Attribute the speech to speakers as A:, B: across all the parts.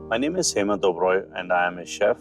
A: My name is Hemant Oberoi and I am a chef.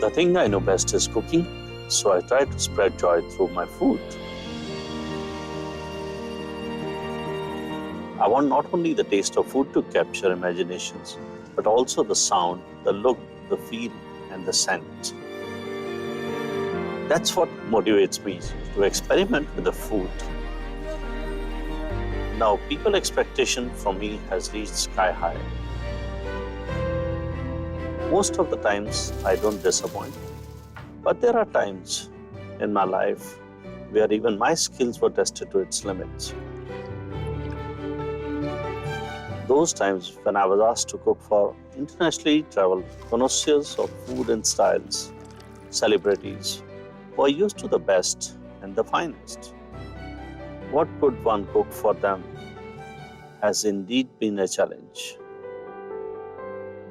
A: The thing I know best is cooking, so I try to spread joy through my food. I want not only the taste of food to capture imaginations, but also the sound, the look, the feel, and the scent. That's what motivates me to experiment with the food. Now, people's expectation from me has reached sky high. Most of the times, I don't disappoint. But there are times in my life where even my skills were tested to its limits. Those times when I was asked to cook for internationally traveled connoisseurs of food and styles, celebrities, who are used to the best and the finest. What could one cook for them has indeed been a challenge.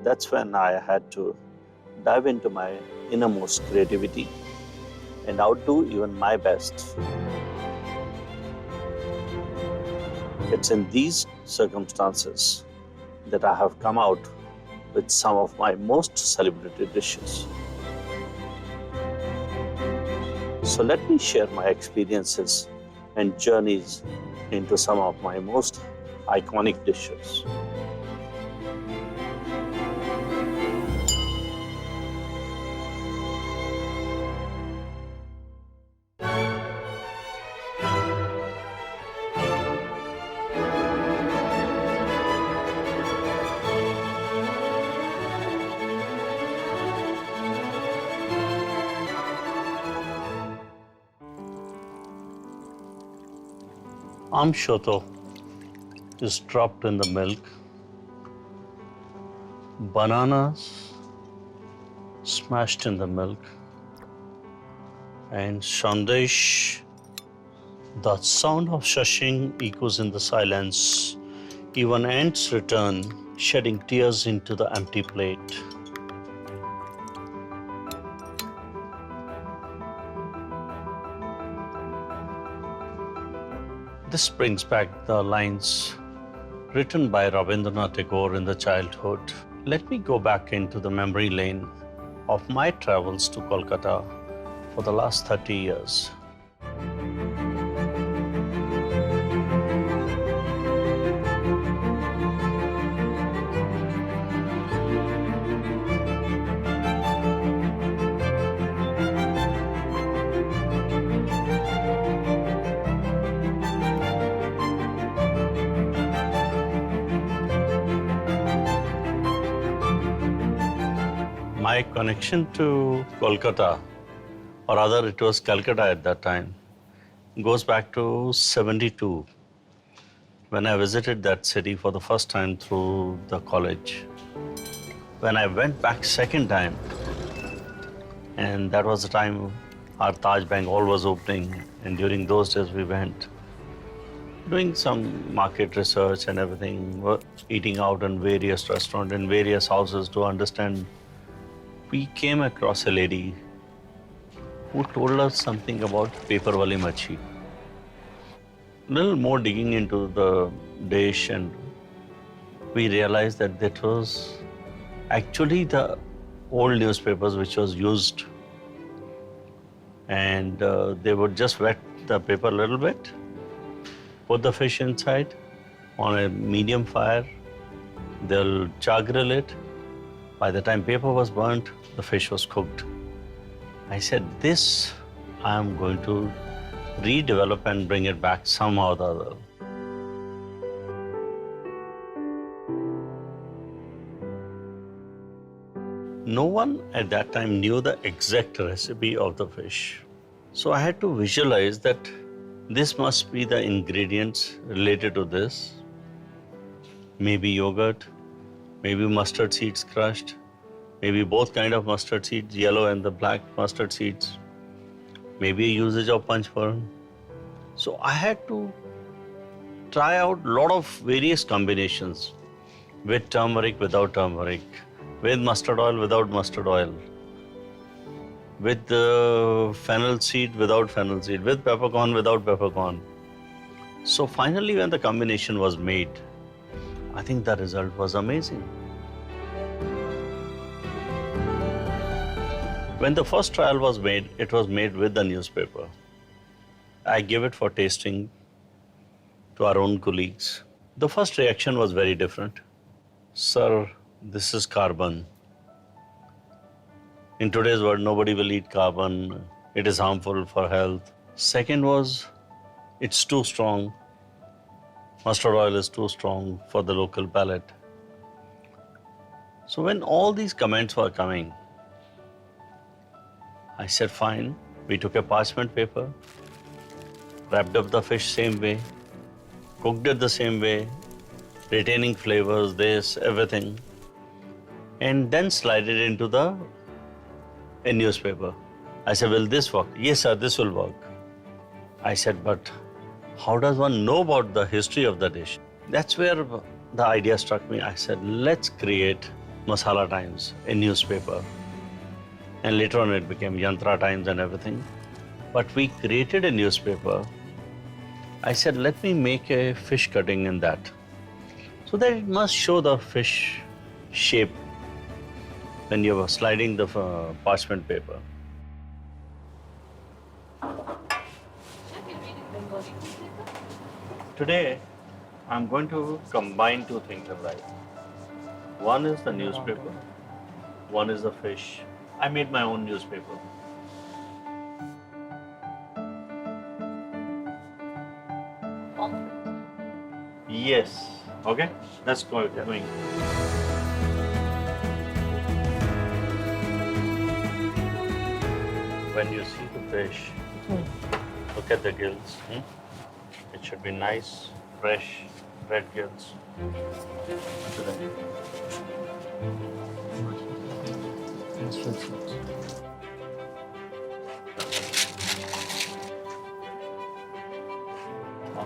A: That's when I had to dive into my innermost creativity and outdo even my best. It's in these circumstances that I have come out with some of my most celebrated dishes. So let me share my experiences and journeys into some of my most iconic dishes. Amshoto is dropped in the milk. Bananas smashed in the milk. And sandesh, the sound of shushing echoes in the silence. Even ants return, shedding tears into the empty plate. This brings back the lines written by Rabindranath Tagore in the childhood. Let me go back into the memory lane of my travels to Kolkata for the last 30 years. My connection to Kolkata, or rather it was Calcutta at that time, goes back to 72, when I visited that city for the first time through the college. When I went back second time, and that was the time our Taj Bank Hall was opening, and during those days we went, doing some market research and everything, eating out in various restaurants, in various houses to understand. We came across a lady who told us something about paper wali machi. Little more digging into the dish, and we realized that that was actually the old newspapers which was used, and they would just wet the paper a little bit, put the fish inside on a medium fire, they'll char grill it. By the time paper was burnt, the fish was cooked. I said, this I am going to redevelop and bring it back somehow or the other. No one at that time knew the exact recipe of the fish. So I had to visualize that this must be the ingredients related to this. Maybe yogurt, maybe mustard seeds crushed, maybe both kind of mustard seeds, yellow and the black mustard seeds, maybe a usage of panchphoron. So I had to try out a lot of various combinations, with turmeric, without turmeric, with mustard oil, without mustard oil, with fennel seed, without fennel seed, with peppercorn, without peppercorn. So finally when the combination was made, I think the result was amazing. When the first trial was made, it was made with the newspaper. I gave it for tasting to our own colleagues. The first reaction was very different. Sir, this is carbon. In today's world, nobody will eat carbon. It is harmful for health. Second was, it's too strong. Mustard oil is too strong for the local palate. So when all these comments were coming, I said, fine. We took a parchment paper, wrapped up the fish same way, cooked it the same way, retaining flavors, this, everything, and then slide it into a newspaper. I said, will this work? Yes, sir, this will work. I said, but how does one know about the history of the dish? That's where the idea struck me. I said, let's create Masala Times, a newspaper. And later on it became Yantra Times and everything. But we created a newspaper. I said, let me make a fish cutting in that, so that it must show the fish shape when you were sliding the parchment paper. Today, I'm going to combine two things in life. One is the newspaper, one is the fish. I made my own newspaper. Yes. Okay, let's go going. When you see the fish, look at the gills. It should be nice, fresh, red gills.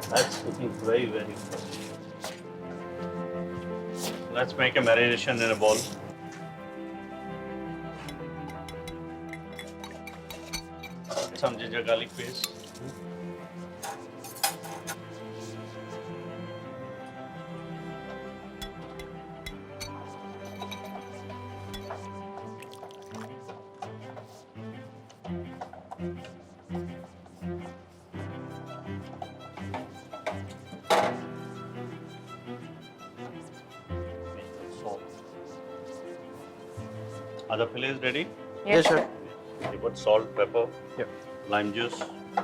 A: That's looking very, very fresh. Let's make a marination in a bowl. Some ginger garlic paste. Are the fillets ready?
B: Yes, sir.
A: You put salt, pepper, lime juice. Yeah.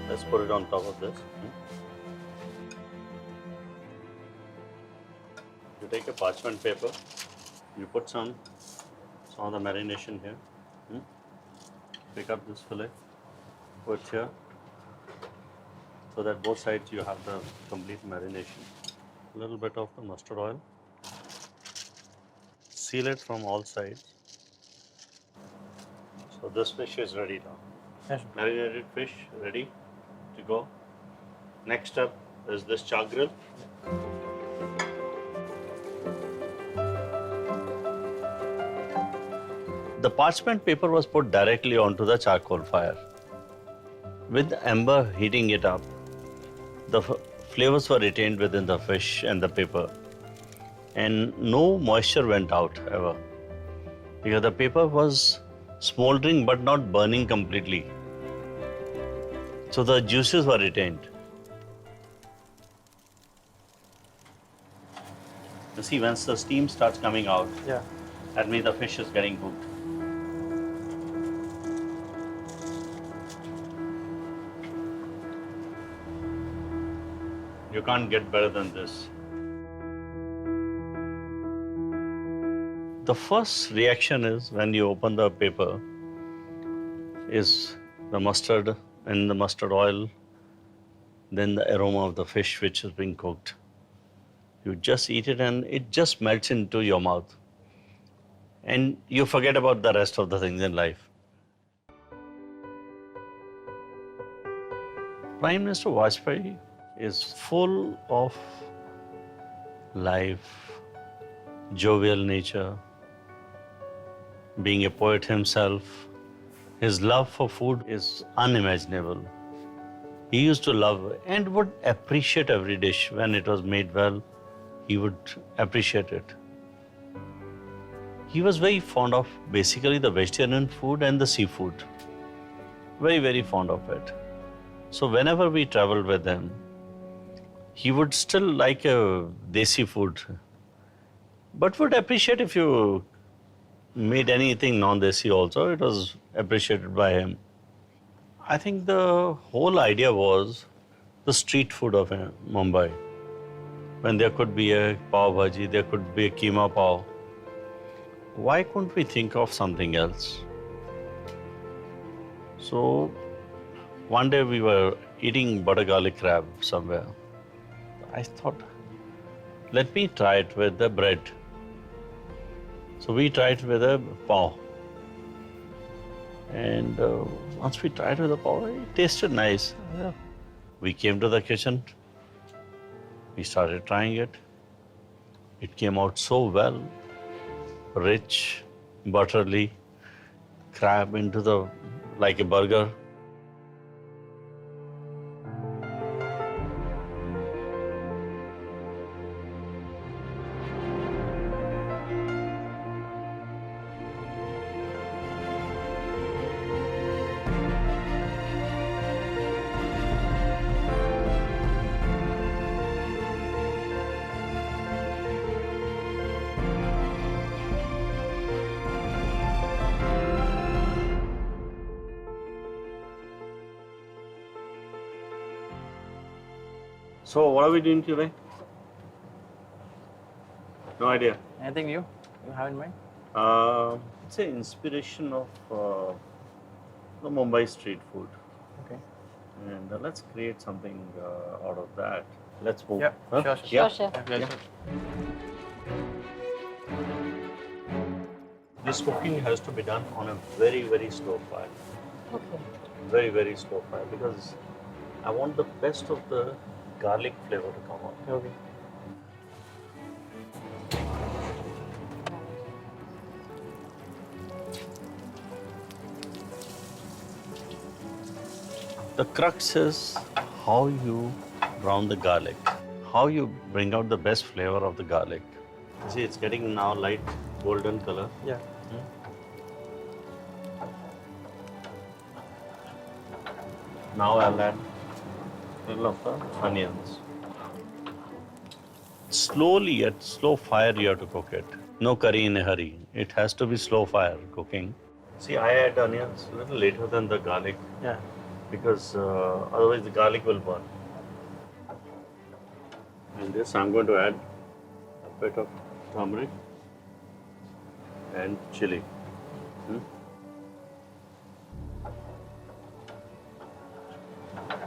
A: Let's put it on top of this. You take a parchment paper, you put some of the marination here. Pick up this fillet, put here, so that both sides you have the complete marination. A little bit of the mustard oil. Seal it from all sides. So this fish is ready now.
B: Yes, sir.
A: Marinated fish ready to go. Next step is this char grill. The parchment paper was put directly onto the charcoal fire. With the ember heating it up, the flavors were retained within the fish and the paper, and no moisture went out ever, because the paper was smoldering but not burning completely. So the juices were retained. You see, once the steam starts coming out, that means the fish is getting cooked. You can't get better than this. The first reaction is when you open the paper is the mustard and the mustard oil, then the aroma of the fish which is being cooked. You just eat it and it just melts into your mouth. And you forget about the rest of the things in life. Prime Minister Vajpayee is full of life, jovial nature, being a poet himself. His love for food is unimaginable. He used to love and would appreciate every dish when it was made well. He would appreciate it. He was very fond of basically the vegetarian food and the seafood. Very, very fond of it. So whenever we traveled with him, he would still like a desi food, but would appreciate if you made anything non-desi also. It was appreciated by him. I think the whole idea was the street food of Mumbai. When there could be a pav bhaji, there could be a keema pav. Why couldn't we think of something else? So one day we were eating butter garlic crab somewhere. I thought, let me try it with the bread. So we tried with a pav. And once we tried with the pav, it tasted nice. Yeah. We came to the kitchen. We started trying it. It came out so well, rich, buttery, crab into the, like a burger. So what are we doing today? No idea.
B: Anything new you have in mind?
A: It's an inspiration of the Mumbai street food.
B: Okay.
A: And let's create something out of that. Let's move.
B: Yeah,
A: Huh?
B: sure.
A: Yeah.
C: Sure, chef.
B: Yeah.
A: This cooking has to be done on a very, very slow fire.
C: Okay.
A: Very, very slow fire, because I want the best of the garlic flavor to come out.
B: Okay.
A: The crux is how you brown the garlic, how you bring out the best flavor of the garlic. You see, it's getting now light golden color.
B: Yeah.
A: Now I'll add a little of the onions. Slowly, at slow fire, you have to cook it. No curry in a hurry. It has to be slow fire cooking. See, I add onions a little later than the garlic,
B: Yeah.
A: because otherwise the garlic will burn. And this I'm going to add a bit of turmeric and chili.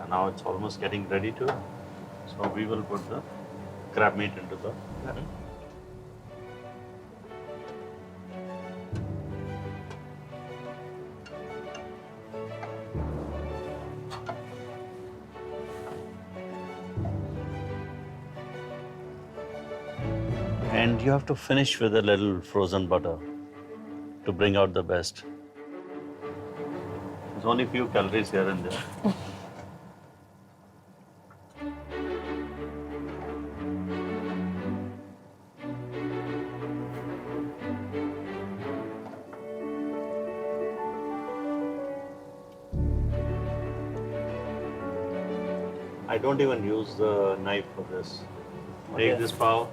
A: Now it's almost getting ready to, so we will put the crab meat into the. And you have to finish with a little frozen butter to bring out the best. There's only few calories here and there. I don't even use the knife for this.
B: Okay.
A: Take this pav,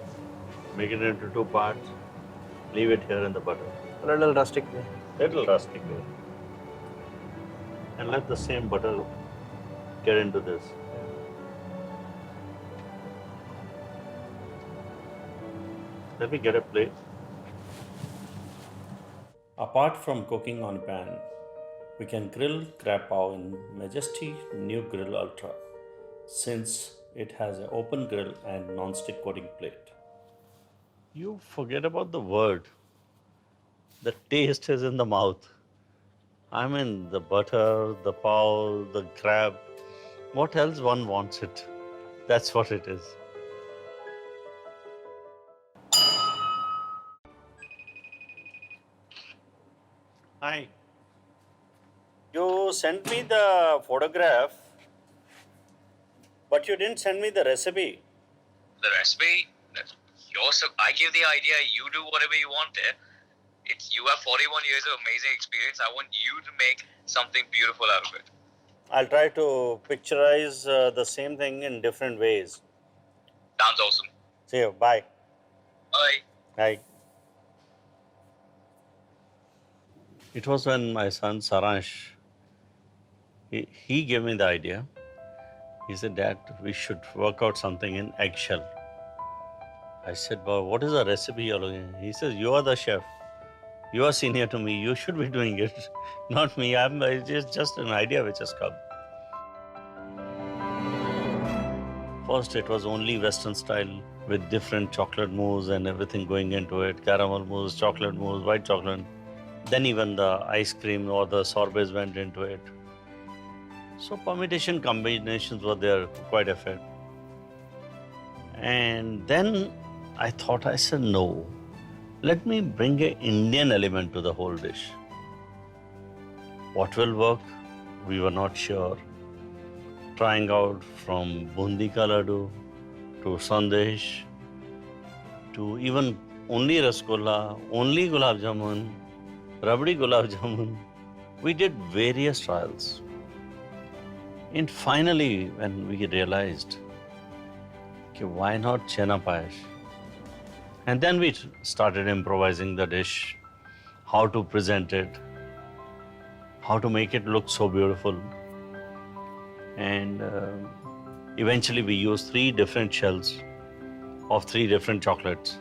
A: make it into two parts, leave it here in the butter.
B: A little rustic way.
A: Little rustic way. And let the same butter get into this. Let me get a plate. Apart from cooking on pan, we can grill crab pav in Majesty New Grill Ultra, since it has an open grill and non-stick coating plate. You forget about the word. The taste is in the mouth. I mean, the butter, the pav, the crab. What else one wants it? That's what it is. sent me the photograph, but you didn't send me the recipe.
C: The recipe, yours. I give the idea. You do whatever you want there. You have 41 years of amazing experience. I want you to make something beautiful out of it.
A: I'll try to picturize the same thing in different ways.
C: Sounds awesome.
A: See you. Bye.
C: Bye.
A: Bye. It was when my son Saransh, he gave me the idea. He said, Dad, we should work out something in eggshell. I said, well, what is the recipe you're looking at? He says, you are the chef. You are senior to me. You should be doing it, not me. It's just an idea which has come. First, it was only Western style with different chocolate mousse and everything going into it. Caramel mousse, chocolate mousse, white chocolate. Then even the ice cream or the sorbets went into it. So permutation combinations were there quite a bit. And then I said, no, let me bring an Indian element to the whole dish. What will work? We were not sure. Trying out from bundi ka laddu to sandesh to even only rasgulla, only gulab jamun, rabdi gulab jamun. We did various trials. And finally, when we realized, okay, why not chena payash? And then we started improvising the dish, how to present it, how to make it look so beautiful. And eventually we used 3 different shells of 3 different chocolates.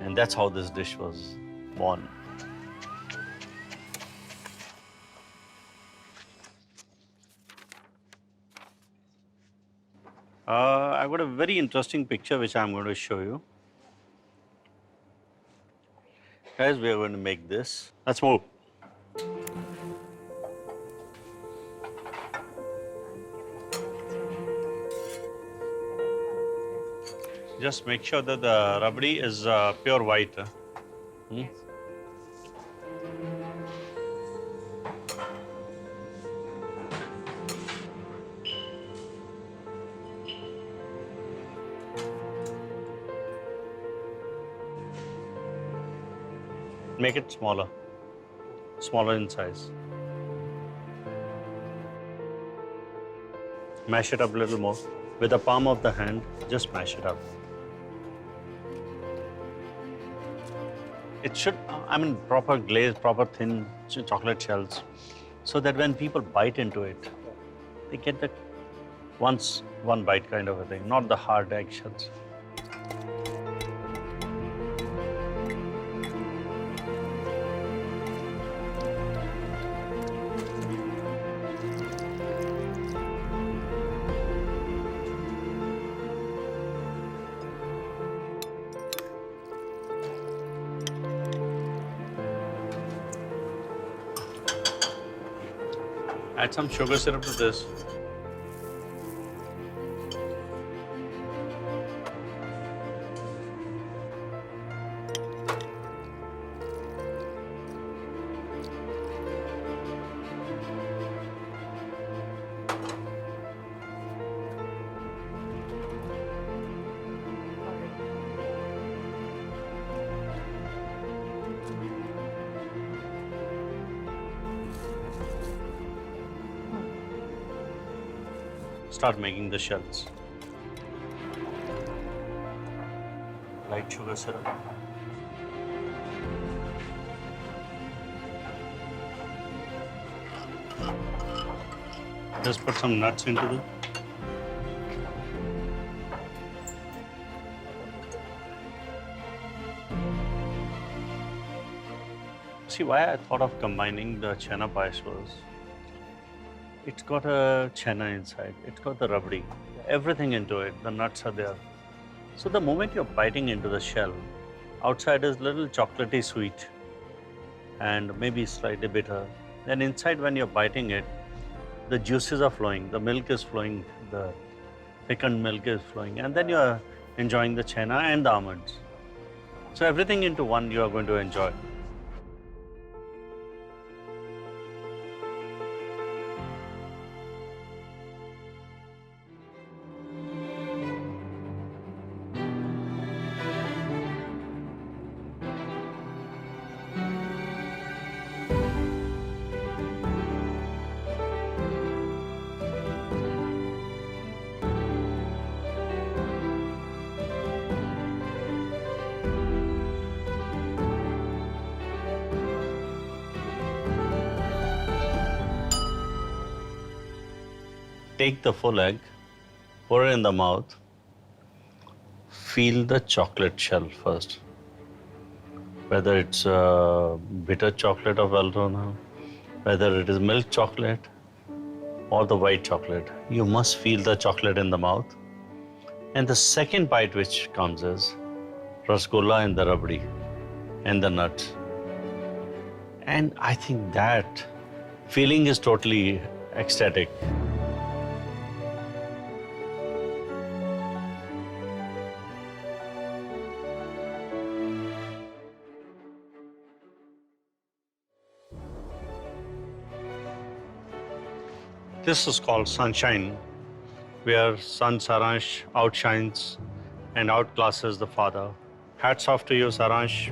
A: And that's how this dish was born. I've got a very interesting picture which I'm going to show you. Guys, we are going to make this. Let's move. Just make sure that the rabdi is pure white. Make it smaller in size. Mash it up a little more. With the palm of the hand, just mash it up. It should, proper glaze, proper thin chocolate shells, so that when people bite into it, they get the one bite kind of a thing, not the hard eggshells. Add some sugar syrup to this. Start making the shells. Light sugar syrup. Just put some nuts into it. See, why I thought of combining the chena payash was, it's got a chena inside, it's got the rabdi, everything into it, the nuts are there. So the moment you're biting into the shell, outside is little chocolatey sweet and maybe slightly bitter. Then inside when you're biting it, the juices are flowing, the milk is flowing, the thickened milk is flowing, and then you're enjoying the chena and the almonds. So everything into one you are going to enjoy. Take the full egg, pour it in the mouth, feel the chocolate shell first. Whether it's bitter chocolate of Valrhona, whether it is milk chocolate or the white chocolate, you must feel the chocolate in the mouth. And the second bite which comes is rasgulla and the rabdi and the nuts. And I think that feeling is totally ecstatic. This is called sunshine, where son Saransh outshines and outclasses the father. Hats off to you, Saransh.